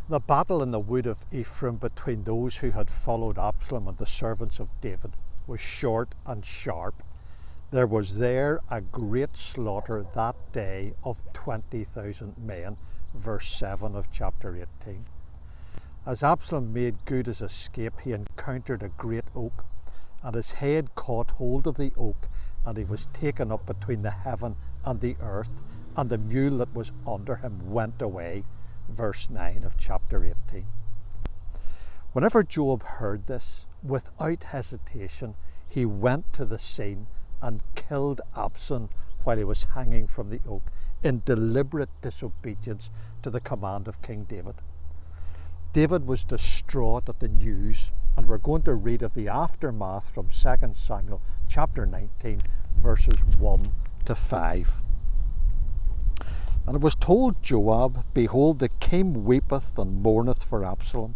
The battle in the wood of Ephraim between those who had followed Absalom and the servants of David was short and sharp. There was there a great slaughter that day of 20,000 men, verse 7 of chapter 18. As Absalom made good his escape, he encountered a great oak, and his head caught hold of the oak, and he was taken up between the heaven and the earth, and the mule that was under him went away, verse 9 of chapter 18. Whenever Joab heard this, without hesitation, he went to the scene and killed Absalom while he was hanging from the oak, in deliberate disobedience to the command of King David. David was distraught at the news, and we're going to read of the aftermath from 2 Samuel chapter 19, verses 1 to 5. And it was told Joab, Behold, the king weepeth and mourneth for Absalom.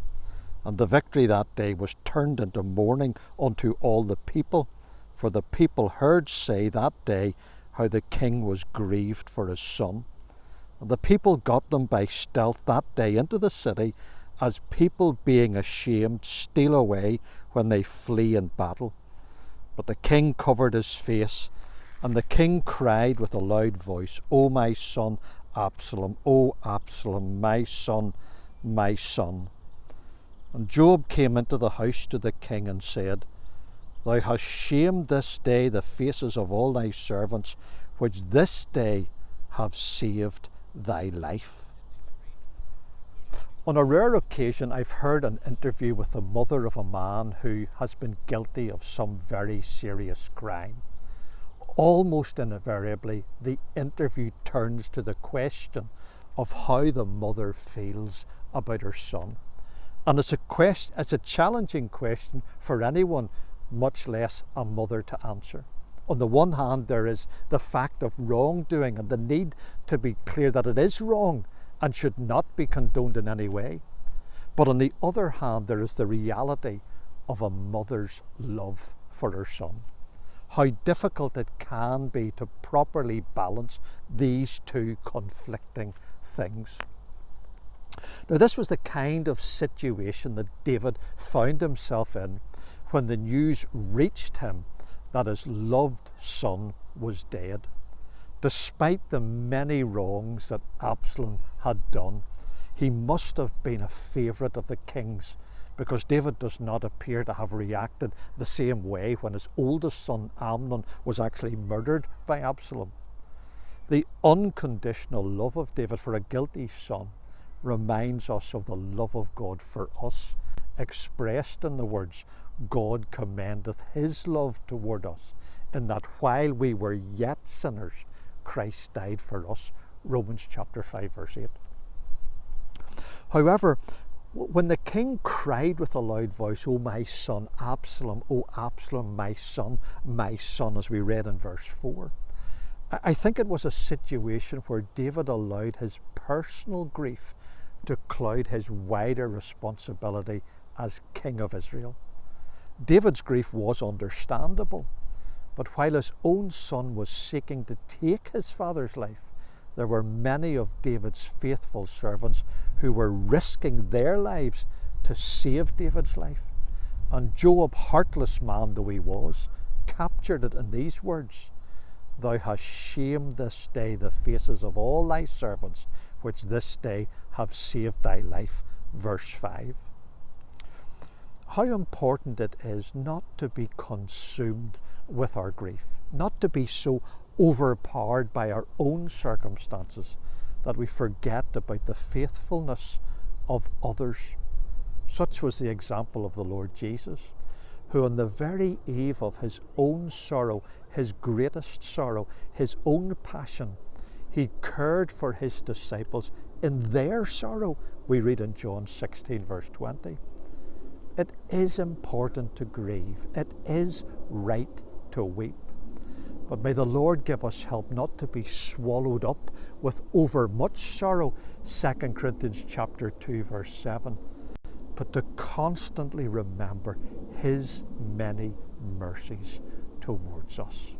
And the victory that day was turned into mourning unto all the people, for the people heard say that day how the king was grieved for his son. And the people got them by stealth that day into the city, as people being ashamed steal away when they flee in battle. But the king covered his face, and the king cried with a loud voice, O my son Absalom, O Absalom, my son, my son. And Joab came into the house to the king and said, Thou hast shamed this day the faces of all thy servants, which this day have saved thy life. On a rare occasion, I've heard an interview with the mother of a man who has been guilty of some very serious crime. Almost invariably, the interview turns to the question of how the mother feels about her son. And it's a challenging question for anyone, much less a mother, to answer. On the one hand, there is the fact of wrongdoing and the need to be clear that it is wrong and should not be condoned in any way. But on the other hand, there is the reality of a mother's love for her son. How difficult it can be to properly balance these two conflicting things. Now, this was the kind of situation that David found himself in when the news reached him that his loved son was dead. Despite the many wrongs that Absalom had done, he must have been a favourite of the king's, because David does not appear to have reacted the same way when his oldest son Amnon was actually murdered by Absalom. The unconditional love of David for a guilty son reminds us of the love of God for us, expressed in the words, God commendeth his love toward us, in that while we were yet sinners, Christ died for us. Romans chapter 5 verse 8. However, when the king cried with a loud voice, O my son Absalom, O Absalom, my son, as we read in verse 4, I think it was a situation where David allowed his personal grief to cloud his wider responsibility as king of Israel. David's grief was understandable, but while his own son was seeking to take his father's life, there were many of David's faithful servants who were risking their lives to save David's life. And Joab, heartless man though he was, captured it in these words, Thou hast shamed this day the faces of all thy servants, which this day have saved thy life. Verse 5. How important it is not to be consumed with our grief, not to be so overpowered by our own circumstances that we forget about the faithfulness of others. Such was the example of the Lord Jesus, who on the very eve of his own sorrow, his greatest sorrow, his own passion, he cared for his disciples in their sorrow, we read in John 16 verse 20. It is important to grieve. It is right to weep. But may the Lord give us help not to be swallowed up with overmuch sorrow, 2 Corinthians chapter 2 verse 7, but to constantly remember his many mercies towards us.